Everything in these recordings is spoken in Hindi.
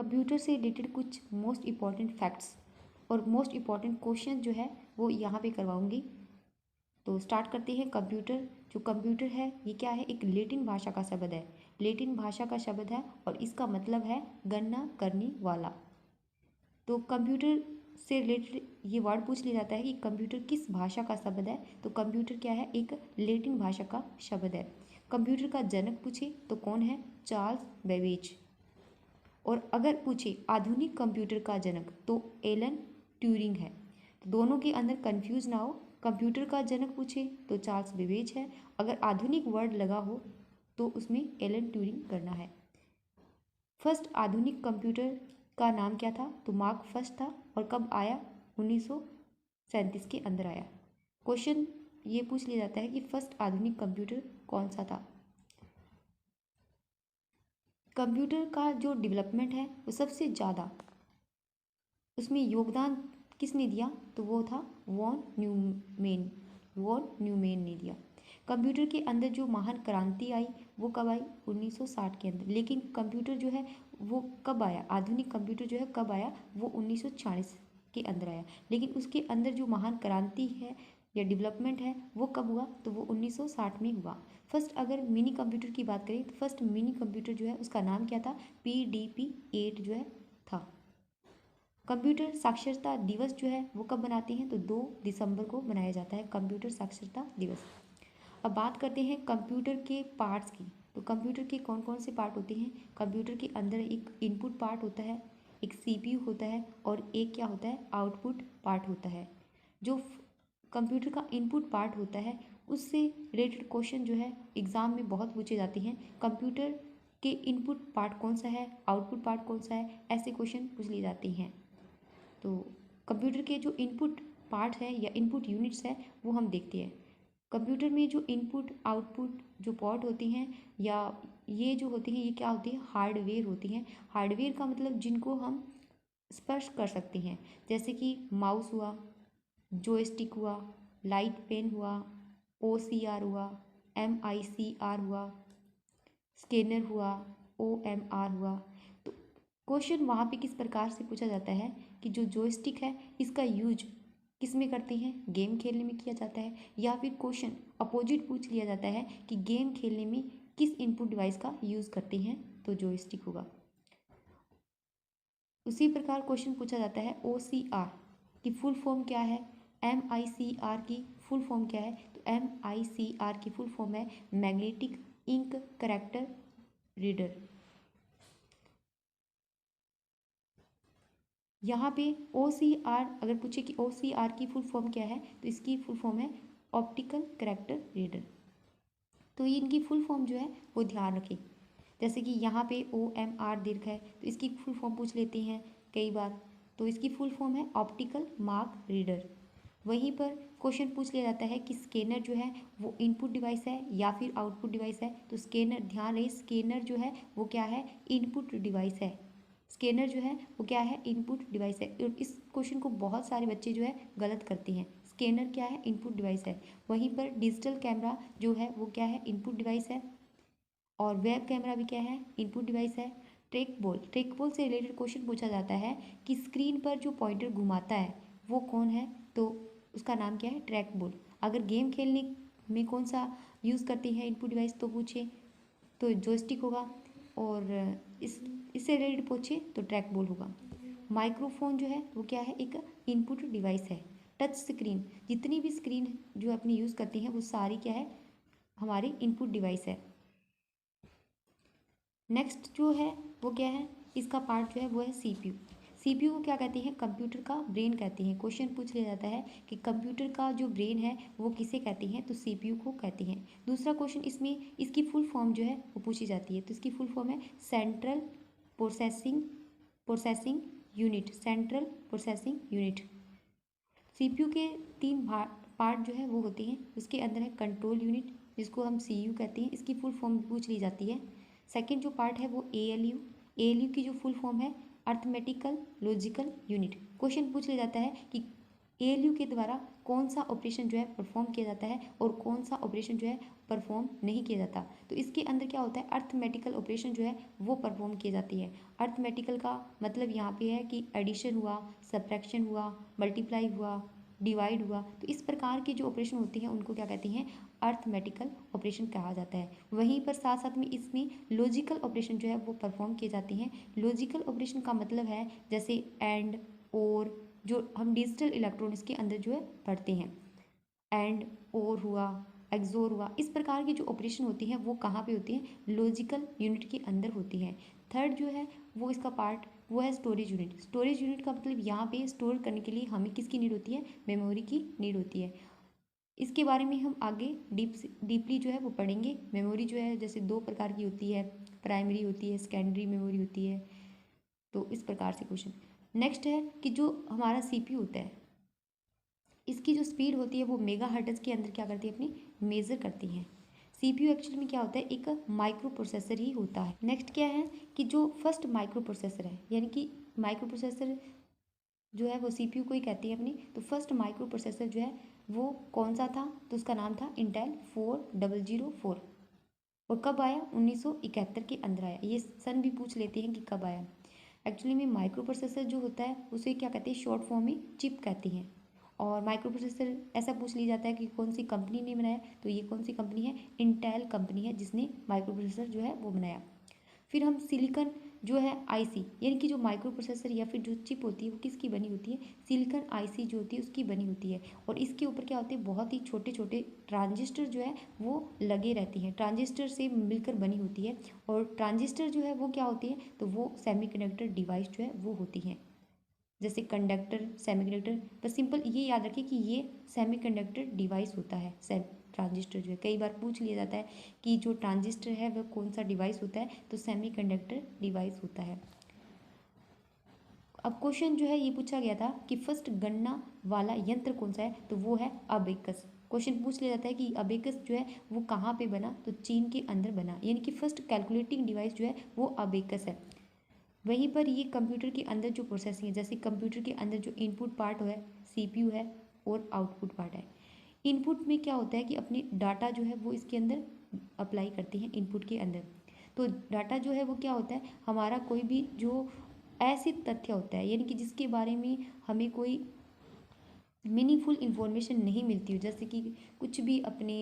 कंप्यूटर से रिलेटेड कुछ मोस्ट इम्पॉर्टेंट फैक्ट्स और मोस्ट इम्पॉर्टेंट क्वेश्चन जो है वो यहाँ पे करवाऊंगी। तो स्टार्ट करते हैं। कंप्यूटर, जो कंप्यूटर है ये क्या है, एक लैटिन भाषा का शब्द है। लैटिन भाषा का शब्द है और इसका मतलब है गणना करने वाला। तो कंप्यूटर से रिलेटेड ये वर्ड पूछ लिया जाता है कि कंप्यूटर किस भाषा का शब्द है, तो कंप्यूटर क्या है, एक लैटिन भाषा का शब्द है। कंप्यूटर का जनक पूछे तो कौन है, चार्ल्स बेबेज। और अगर पूछे आधुनिक कंप्यूटर का जनक तो एलन ट्यूरिंग है। तो दोनों के अंदर कंफ्यूज ना हो, कंप्यूटर का जनक पूछे तो चार्ल्स बेबेज है, अगर आधुनिक वर्ड लगा हो तो उसमें एलन ट्यूरिंग करना है। फर्स्ट आधुनिक कंप्यूटर का नाम क्या था, तो मार्क फर्स्ट था, और कब आया, 1937 के अंदर आया। क्वेश्चन ये पूछ लिया जाता है कि फर्स्ट आधुनिक कंप्यूटर कौन सा था। कंप्यूटर का जो डेवलपमेंट है वो सबसे ज़्यादा उसमें योगदान किसने दिया, तो वो था वॉन न्यूमैन। वॉन न्यूमैन ने दिया। कंप्यूटर के अंदर जो महान क्रांति आई वो कब आई, 1960 के अंदर। लेकिन कंप्यूटर जो है वो कब आया, आधुनिक कंप्यूटर जो है कब आया, वो 1940 के अंदर आया। लेकिन उसके अंदर जो महान क्रांति है या डेवलपमेंट है वो कब हुआ, तो वो 1960 में हुआ। फर्स्ट अगर मिनी कंप्यूटर की बात करें तो फर्स्ट मिनी कंप्यूटर जो है उसका नाम क्या था, PDP-8 जो है था। कंप्यूटर साक्षरता दिवस जो है वो कब मनाते हैं, तो 2 दिसंबर को मनाया जाता है कंप्यूटर साक्षरता दिवस। अब बात करते हैं कंप्यूटर के पार्ट्स की। तो कंप्यूटर के कौन कौन से पार्ट होते हैं, कंप्यूटर के अंदर एक इनपुट पार्ट होता है, एक CPU होता है, और एक क्या होता है, आउटपुट पार्ट होता है। जो कंप्यूटर का इनपुट पार्ट होता है उससे रिलेटेड क्वेश्चन जो है एग्ज़ाम में बहुत पूछे जाते हैं। कंप्यूटर के इनपुट पार्ट कौन सा है, आउटपुट पार्ट कौन सा है, ऐसे क्वेश्चन पूछ लिए जाते हैं। तो कंप्यूटर के जो इनपुट पार्ट है या इनपुट यूनिट्स है वो हम देखते हैं। कंप्यूटर में जो इनपुट आउटपुट जो पोर्ट होती हैं या ये जो होती हैं ये क्या होती है, हार्डवेयर होती हैं। हार्डवेयर का मतलब जिनको हम स्पर्श कर सकते हैं, जैसे कि माउस हुआ, जॉयस्टिक हुआ, लाइट पेन हुआ, OCR हुआ, MICR हुआ, स्कैनर हुआ, OMR हुआ। तो क्वेश्चन वहाँ पे किस प्रकार से पूछा जाता है कि जो जॉयस्टिक है इसका यूज किस में करते हैं, गेम खेलने में किया जाता है, या फिर क्वेश्चन अपोजिट पूछ लिया जाता है कि गेम खेलने में किस इनपुट डिवाइस का यूज़ करते हैं, तो जॉयस्टिक होगा। उसी प्रकार क्वेश्चन पूछा जाता है OCR की फुल फॉर्म क्या है, MICR की फुल फॉर्म क्या है, तो MICR की फुल फॉर्म है मैग्नेटिक इंक कैरेक्टर रीडर। यहाँ पे OCR अगर पूछे कि OCR की फुल फॉर्म क्या है, तो इसकी फुल फॉर्म है ऑप्टिकल कैरेक्टर रीडर। तो ये इनकी फुल फॉर्म जो है वो ध्यान रखें। जैसे कि यहाँ पे OMR दीर्घ है तो इसकी फुल फॉर्म पूछ लेते हैं कई बार, तो इसकी फुल फॉर्म है ऑप्टिकल मार्क रीडर। वहीं पर क्वेश्चन पूछ लिया जाता है कि स्कैनर जो है वो इनपुट डिवाइस है या फिर आउटपुट डिवाइस है, तो स्कैनर, ध्यान रहे स्कैनर जो है वो क्या है, इनपुट डिवाइस है। स्कैनर जो है वो क्या है, इनपुट डिवाइस है। और इस क्वेश्चन को बहुत सारे बच्चे जो है गलत करते हैं। स्कैनर क्या है, इनपुट डिवाइस है। वहीं पर डिजिटल कैमरा जो है वो क्या है, इनपुट डिवाइस है। और वेब कैमरा भी क्या है, इनपुट डिवाइस है। ट्रैक बॉल से रिलेटेड क्वेश्चन पूछा जाता है कि स्क्रीन पर जो पॉइंटर घुमाता है वो कौन है, तो उसका नाम क्या है, ट्रैक बॉल। अगर गेम खेलने में कौन सा यूज़ करते हैं इनपुट डिवाइस, तो पूछे तो जॉयस्टिक होगा, और इससे रिलेटेड पूछे तो ट्रैक बॉल होगा। माइक्रोफोन जो है वो क्या है, एक इनपुट डिवाइस है। टच स्क्रीन, जितनी भी स्क्रीन जो अपनी यूज़ करते हैं वो सारी क्या है, हमारी इनपुट डिवाइस है। नेक्स्ट जो है वो क्या है, इसका पार्ट जो है वो है CPU। CPU को क्या कहते हैं, कंप्यूटर का ब्रेन कहते हैं। क्वेश्चन पूछ लिया जाता है कि कंप्यूटर का जो ब्रेन है वो किसे कहते हैं, तो CPU को कहते हैं। दूसरा क्वेश्चन इसमें इसकी फुल फॉर्म जो है वो पूछी जाती है, तो इसकी फुल फॉर्म है central processing unit. Central processing unit. CPU के 3 पार्ट जो है वो होते हैं। उसके अंदर है कंट्रोल यूनिट जिसको हम CU कहते हैं, इसकी फुल फॉर्म पूछ ली जाती है। सेकंड जो पार्ट है वो ALU की जो फुल फॉर्म है अर्थमेटिकल लॉजिकल यूनिट। क्वेश्चन पूछ लिया जाता है कि ALU के द्वारा कौन सा ऑपरेशन जो है परफॉर्म किया जाता है और कौन सा ऑपरेशन जो है परफॉर्म नहीं किया जाता। तो इसके अंदर क्या होता है, अर्थमेटिकल ऑपरेशन जो है वो परफॉर्म की जाती है। अर्थमेटिकल का मतलब यहाँ पे है कि एडिशन हुआ, सब्ट्रैक्शन हुआ, मल्टीप्लाई हुआ, डिवाइड हुआ। तो इस प्रकार के जो ऑपरेशन होते हैं उनको क्या कहते हैं, अर्थमेटिकल ऑपरेशन कहा जाता है। वहीं पर साथ साथ में इसमें लॉजिकल ऑपरेशन जो है वो परफॉर्म किए जाते हैं। लॉजिकल ऑपरेशन का मतलब है जैसे एंड, और, जो हम डिजिटल इलेक्ट्रॉनिक्स के अंदर जो है पढ़ते हैं, एंड, और हुआ, एक्सोर हुआ। इस प्रकार की जो ऑपरेशन होती हैं वो कहाँ पे होती हैं, लॉजिकल यूनिट के अंदर होती हैं। थर्ड जो है वो इसका पार्ट वो है स्टोरेज यूनिट। स्टोरेज यूनिट का मतलब यहाँ पे स्टोर करने के लिए हमें किसकी नीड होती है, मेमोरी की नीड होती है। इसके बारे में हम आगे डीपली जो है वो पढ़ेंगे। मेमोरी जो है जैसे दो प्रकार की होती है, प्राइमरी होती है, सेकेंडरी मेमोरी होती है। तो इस प्रकार से क्वेश्चन। नेक्स्ट है कि जो हमारा सीपीयू होता है, इसकी जो स्पीड होती है वो मेगा हर्ट्ज के अंदर क्या करती है, अपनी मेज़र करती है। सीपीयू एक्चुअली में क्या होता है, एक माइक्रो प्रोसेसर ही होता है। नेक्स्ट क्या है कि जो फर्स्ट माइक्रो प्रोसेसर है, यानी कि माइक्रो प्रोसेसर जो है वो सीपीयू को ही कहती है अपनी। तो फर्स्ट माइक्रो प्रोसेसर जो है वो कौन सा था, तो उसका नाम था इंटेल 4004। और कब आया, 1971 के अंदर आया। ये सन भी पूछ लेते हैं कि कब आया। एक्चुअली में माइक्रो प्रोसेसर जो होता है उसे क्या कहते हैं, शॉर्ट फॉर्म में चिप कहते हैं। और माइक्रो प्रोसेसर ऐसा पूछ लिया जाता है कि कौन सी कंपनी ने बनाया, तो ये कौन सी कंपनी है, इंटेल कंपनी है जिसने माइक्रो प्रोसेसर जो है वो बनाया। फिर हम सिलिकॉन जो है आईसी, यानी कि जो माइक्रो प्रोसेसर या फिर जो चिप होती है वो किसकी बनी होती है, सिलिकॉन आईसी जो होती है उसकी बनी होती है। और इसके ऊपर क्या होते हैं, बहुत ही छोटे छोटे ट्रांजिस्टर जो है वो लगे रहती हैं, ट्रांजिस्टर से मिलकर बनी होती है। और ट्रांजिस्टर जो है वो क्या होती है, तो वो सेमीकंडक्टर डिवाइस जो है वो होती हैं, जैसे कंडक्टर, सेमीकंडक्टर। बस सिंपल ये याद रखिए कि ये सेमीकंडक्टर डिवाइस होता है। ट्रांजिस्टर जो है कई बार पूछ लिया जाता है कि जो ट्रांजिस्टर है वह कौन सा डिवाइस होता है, तो सेमीकंडक्टर डिवाइस होता है। अब क्वेश्चन जो है ये पूछा गया था कि फर्स्ट गणना वाला यंत्र कौन सा है, तो वो है अबेकस। क्वेश्चन पूछ लिया जाता है कि अबेकस जो है वो कहाँ पे बना, तो चीन के अंदर बना, यानी कि फर्स्ट कैलकुलेटिंग डिवाइस जो है वो अबेकस है। वहीं पर ये कंप्यूटर के अंदर जो प्रोसेसिंग है, जैसे कंप्यूटर के अंदर जो इनपुट पार्ट है सीपीयू है और आउटपुट पार्ट है। इनपुट में क्या होता है कि अपने डाटा जो है वो इसके अंदर अप्लाई करते हैं इनपुट के अंदर। तो डाटा जो है वो क्या होता है, हमारा कोई भी जो ऐसी तथ्य होता है, यानी कि जिसके बारे में हमें कोई मीनिंगफुल इंफॉर्मेशन नहीं मिलती हो, जैसे कि कुछ भी अपने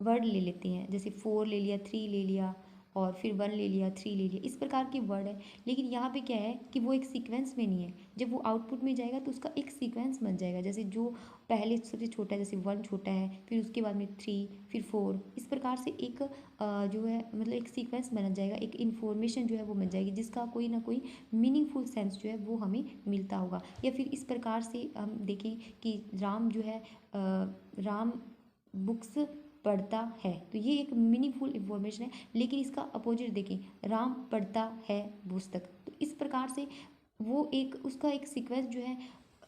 वर्ड ले लेते हैं, जैसे 4 ले लिया, 3 ले लिया, और फिर 1 ले लिया, 3 ले लिया, इस प्रकार के वर्ड है। लेकिन यहाँ पे क्या है कि वो एक सीक्वेंस में नहीं है। जब वो आउटपुट में जाएगा तो उसका एक सीक्वेंस बन जाएगा, जैसे जो पहले सबसे छोटा है, जैसे 1 छोटा है, फिर उसके बाद में 3, फिर 4, इस प्रकार से एक जो है मतलब एक सीक्वेंस बन जाएगा, एक इन्फॉर्मेशन जो है वो बन जाएगी, जिसका कोई ना कोई मीनिंगफुल सेंस जो है वो हमें मिलता होगा। या फिर इस प्रकार से हम देखें कि राम जो है राम बुक्स पढ़ता है, तो ये एक मीनिंगफुल इंफॉर्मेशन है। लेकिन इसका अपोजिट देखें, राम पढ़ता है पुस्तक, तो इस प्रकार से वो एक उसका एक सीक्वेंस जो है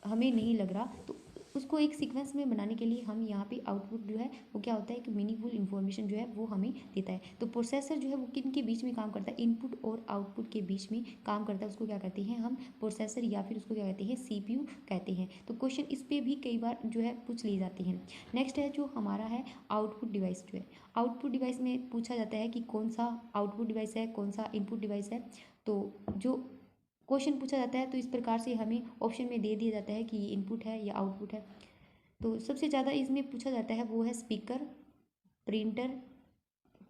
हमें नहीं लग रहा। तो उसको एक सीक्वेंस में बनाने के लिए हम यहाँ पे आउटपुट जो है वो क्या होता है कि मीनिंगफुल इन्फॉर्मेशन जो है वो हमें देता है। तो प्रोसेसर जो है वो किन के बीच में काम करता है, इनपुट और आउटपुट के बीच में काम करता है। उसको क्या कहते हैं हम, प्रोसेसर, या फिर उसको क्या कहते हैं, सीपीयू कहते हैं। तो क्वेश्चन इस पर भी कई बार जो है पूछ लिए जाते हैं। नेक्स्ट है जो हमारा है आउटपुट डिवाइस जो है। आउटपुट डिवाइस में पूछा जाता है कि कौन सा आउटपुट डिवाइस है, कौन सा इनपुट डिवाइस है। तो जो क्वेश्चन पूछा जाता है तो इस प्रकार से हमें ऑप्शन में दे दिया जाता है कि ये इनपुट है या आउटपुट है। तो सबसे ज़्यादा इसमें पूछा जाता है वो है स्पीकर, प्रिंटर,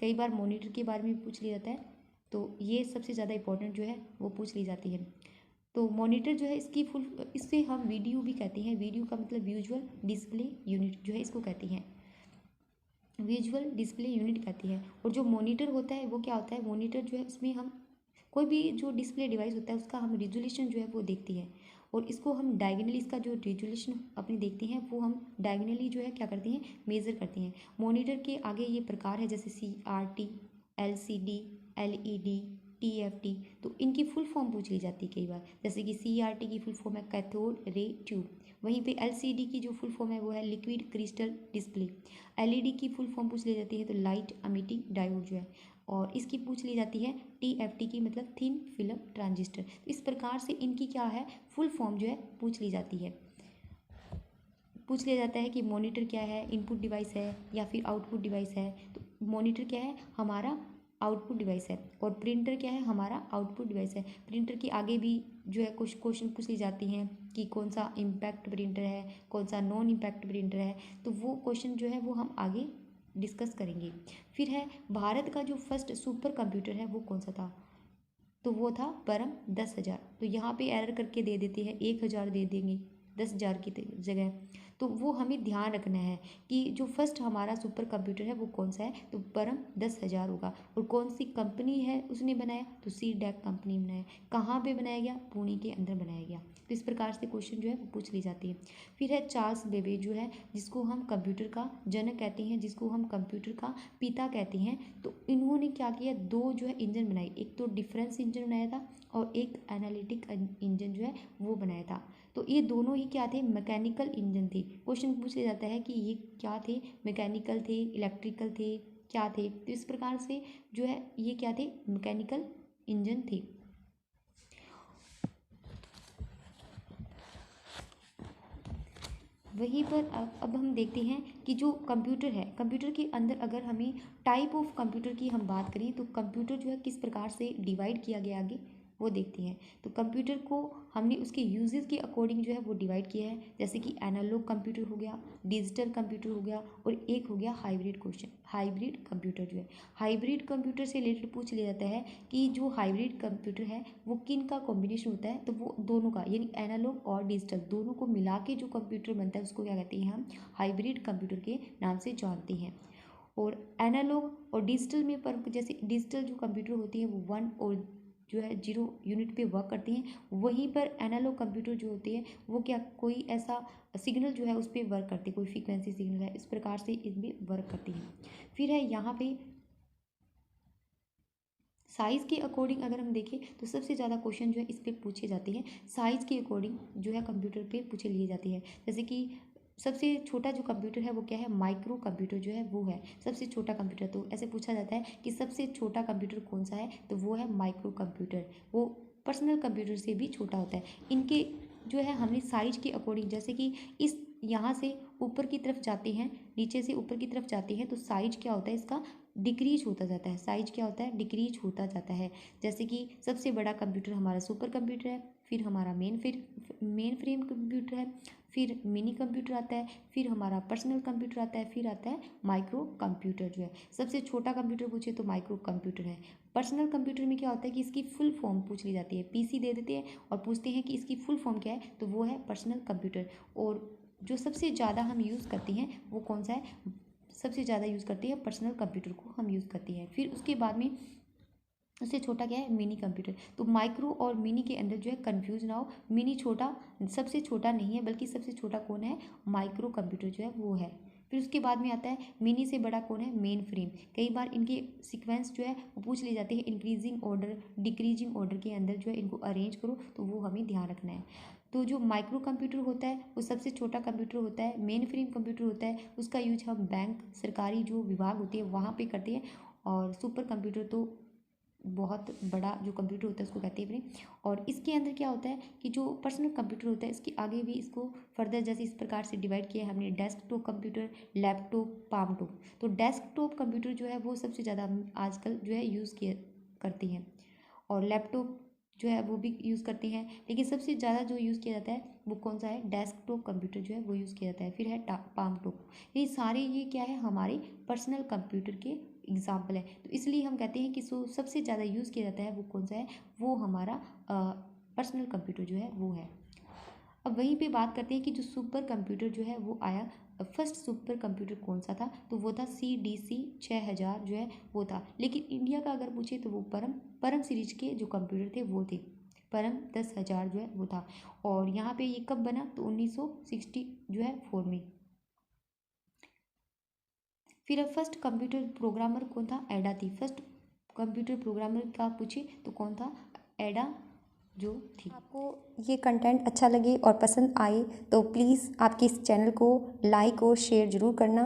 कई बार मॉनिटर के बारे में पूछ लिया जाता है। तो ये सबसे ज़्यादा इंपॉर्टेंट जो है वो पूछ ली जाती है। तो मॉनिटर जो है इसकी फुल, इससे हम वीडियो भी कहते हैं। वीडियो का मतलब विजुअल डिस्प्ले यूनिट जो है इसको कहते हैं, विजुअल डिस्प्ले यूनिट कहती है। और जो मॉनिटर होता है वो क्या होता है, मॉनिटर जो है उसमें हम कोई भी जो डिस्प्ले डिवाइस होता है उसका हम रिजोल्यूशन जो है वो देखती है। और इसको हम डायगनली, इसका जो रिजोल्यूशन अपनी देखते हैं वो हम डायगनली जो है क्या करते हैं, मेज़र करते हैं। मॉनिटर के आगे ये प्रकार है, जैसे CRT, LCD, LED, TFT। तो इनकी फुल फॉर्म पूछ ली जाती है कई बार, जैसे कि CRT की फुल फॉर्म है कैथोड रे ट्यूब। वहीं पे LCD की जो फुल फॉर्म है वो है लिक्विड क्रिस्टल डिस्प्ले। LED की फुल फॉर्म पूछ ली जाती है तो लाइट एमिटिंग डायोड जो है। और इसकी पूछ ली जाती है TFT की, मतलब थिन फिल्म ट्रांजिस्टर। तो इस प्रकार से इनकी क्या है, फुल फॉर्म जो है पूछ ली जाती है। पूछ लिया जाता है कि मॉनिटर क्या है, इनपुट डिवाइस है या फिर आउटपुट डिवाइस है। तो मॉनिटर क्या है, हमारा आउटपुट डिवाइस है, और प्रिंटर क्या है, हमारा आउटपुट डिवाइस है। प्रिंटर के आगे भी जो है कुछ क्वेश्चन पूछ ली जाती हैं कि कौन सा इम्पैक्ट प्रिंटर है, कौन सा नॉन इम्पैक्ट प्रिंटर है। तो वो क्वेश्चन जो है वो हम आगे डिस्कस करेंगे। फिर है भारत का जो फर्स्ट सुपर कंप्यूटर है वो कौन सा था, तो वो था परम 10,000। तो यहाँ पे एरर करके दे देते हैं, 1,000 दे देंगे 10,000 की जगह। तो वो हमें ध्यान रखना है कि जो फर्स्ट हमारा सुपर कंप्यूटर है वो कौन सा है, तो परम 10,000 होगा। और कौन सी कंपनी है उसने बनाया, तो CDEC कंपनी बनाया। कहाँ पे बनाया गया, पुणे के अंदर बनाया गया। तो इस प्रकार से क्वेश्चन जो है वो पूछ ली जाती है। फिर है चार्ल्स बेबेज जो है, जिसको हम कंप्यूटर का जनक कहते हैं, जिसको हम कंप्यूटर का पिता कहते हैं। तो इन्होंने क्या किया, दो जो है इंजन बनाए, एक तो डिफरेंस इंजन बनाया था और एक एनालिटिक इंजन जो है वो बनाया था। तो ये दोनों ही क्या थे, मैकेनिकल इंजन थे। क्वेश्चन पूछ लिया जाता है कि ये क्या थे, मैकेनिकल थे, इलेक्ट्रिकल थे, क्या थे। तो इस प्रकार से जो है ये क्या थे, मैकेनिकल इंजन थे। वहीं पर अब हम देखते हैं कि जो कंप्यूटर है, कंप्यूटर के अंदर अगर हमें टाइप ऑफ कंप्यूटर की हम बात करें तो कंप्यूटर जो है किस प्रकार से डिवाइड किया गया आगे वो देखते हैं। तो कंप्यूटर को हमने उसके यूजेस के अकॉर्डिंग जो है वो डिवाइड किया है। जैसे कि एनालॉग कंप्यूटर हो गया, डिजिटल कंप्यूटर हो गया, और एक हो गया हाइब्रिड क्वेश्चन, हाइब्रिड कंप्यूटर जो है। हाइब्रिड कंप्यूटर से रिलेटेड पूछ लिया जाता है कि जो हाइब्रिड कंप्यूटर है वो किन का कॉम्बिनेशन होता है, तो वो दोनों का, यानी एनालॉग और डिजिटल दोनों को मिला के जो कंप्यूटर बनता है उसको क्या कहते हैं, हम हाइब्रिड कंप्यूटर के नाम से जानते हैं। और एनालॉग और डिजिटल में पर जैसे डिजिटल जो कंप्यूटर होती है वो 1 और जो है 0 यूनिट पे वर्क करती हैं। वहीं पर एनालॉग कंप्यूटर जो होती है वो क्या, कोई ऐसा सिग्नल जो है उस पर वर्क करती है, कोई फ्रीक्वेंसी सिग्नल है, इस प्रकार से इसमें वर्क करती है। फिर है यहाँ पे साइज़ के अकॉर्डिंग अगर हम देखें तो सबसे ज़्यादा क्वेश्चन जो है इस पर पूछे जाते हैं, साइज़ के अकॉर्डिंग जो है कंप्यूटर पे पूछे लिए जाते हैं। जैसे कि सबसे छोटा जो कंप्यूटर है वो क्या है, माइक्रो कंप्यूटर जो है वो है सबसे छोटा कंप्यूटर। तो ऐसे पूछा जाता है कि सबसे छोटा कंप्यूटर कौन सा है, तो वो है माइक्रो कंप्यूटर। वो पर्सनल कंप्यूटर से भी छोटा होता है। इनके जो है हमने साइज के अकॉर्डिंग, जैसे कि इस यहाँ से ऊपर की तरफ जाते हैं, नीचे से ऊपर की तरफ जाते हैं, तो साइज क्या होता है इसका, डिक्रीज होता जाता है। साइज क्या होता है, डिक्रीज होता जाता है। जैसे कि सबसे बड़ा कंप्यूटर हमारा सुपर कंप्यूटर है, फिर हमारा मेन फ्रेम कंप्यूटर है, फिर मिनी कंप्यूटर आता है, फिर हमारा पर्सनल कंप्यूटर आता है, फिर आता है माइक्रो कंप्यूटर जो है। सबसे छोटा कंप्यूटर पूछे तो माइक्रो कंप्यूटर है। पर्सनल कंप्यूटर में क्या होता है कि इसकी फुल फॉर्म पूछ ली जाती है, PC दे देते हैं और पूछते हैं कि इसकी फुल फॉर्म क्या है, तो वो है पर्सनल कंप्यूटर। और जो सबसे ज़्यादा हम यूज़ करते हैं वो कौन सा है, सबसे ज़्यादा यूज़ करते हैं पर्सनल कंप्यूटर को हम यूज़ करते हैं। फिर उसके बाद में उससे छोटा क्या है, मिनी कंप्यूटर। तो माइक्रो और मिनी के अंदर जो है कंफ्यूज ना हो, मिनी छोटा, सबसे छोटा नहीं है, बल्कि सबसे छोटा कौन है, माइक्रो कंप्यूटर जो है वो है। फिर उसके बाद में आता है मिनी से बड़ा कौन है, मेन फ्रेम। कई बार इनके सीक्वेंस जो है वो पूछ लिए जाते हैं, इंक्रीजिंग ऑर्डर डिक्रीजिंग ऑर्डर के अंदर जो है इनको अरेंज करो, तो वो हमें ध्यान रखना है। तो जो माइक्रो कंप्यूटर होता है वो सबसे छोटा कंप्यूटर होता है। मेन फ्रेम कंप्यूटर होता है, उसका यूज हम बैंक, सरकारी जो विभाग होते हैं वहाँ पे करते हैं। और सुपर कंप्यूटर तो बहुत बड़ा जो कंप्यूटर होता है उसको कहते हैं फ्रेम। और इसके अंदर क्या होता है कि जो पर्सनल कंप्यूटर होता है इसके आगे भी इसको फर्दर जैसे इस प्रकार से डिवाइड किया है हमने, desktop computer, laptop, palm top. तो डेस्कटॉप कंप्यूटर जो है वो सबसे ज़्यादा हम आजकल जो है यूज़ किए करते हैं, और लैपटॉप जो है वो भी यूज़ करते हैं। लेकिन सबसे ज़्यादा जो यूज़ किया जाता है वो कौन सा है, डेस्कटॉप कंप्यूटर जो है वो यूज़ किया जाता है। फिर है पाम टॉप। ये सारे ये क्या है, हमारे पर्सनल कंप्यूटर के एग्जाम्पल है। तो इसलिए हम कहते हैं कि सबसे ज़्यादा यूज़ किया जाता है वो कौन सा है, वो हमारा पर्सनल कंप्यूटर जो है वो है। अब वहीं पे बात करते हैं कि जो सुपर कंप्यूटर जो है वो आया, फर्स्ट सुपर कंप्यूटर कौन सा था, तो वो था CDC 6000 जो है वो था। लेकिन इंडिया का अगर पूछे तो वो परम सीरीज के जो कंप्यूटर थे वो थे, परम 10,000 जो है वो था। और यहाँ पे ये कब बना, तो 1960 जो है 4 में। फिर अब फर्स्ट कंप्यूटर प्रोग्रामर कौन था, एडा थी। फर्स्ट कंप्यूटर प्रोग्रामर का पूछे तो कौन था, एडा जो थी। आपको ये कंटेंट अच्छा लगे और पसंद आए तो प्लीज़ आपके इस चैनल को लाइक और शेयर ज़रूर करना।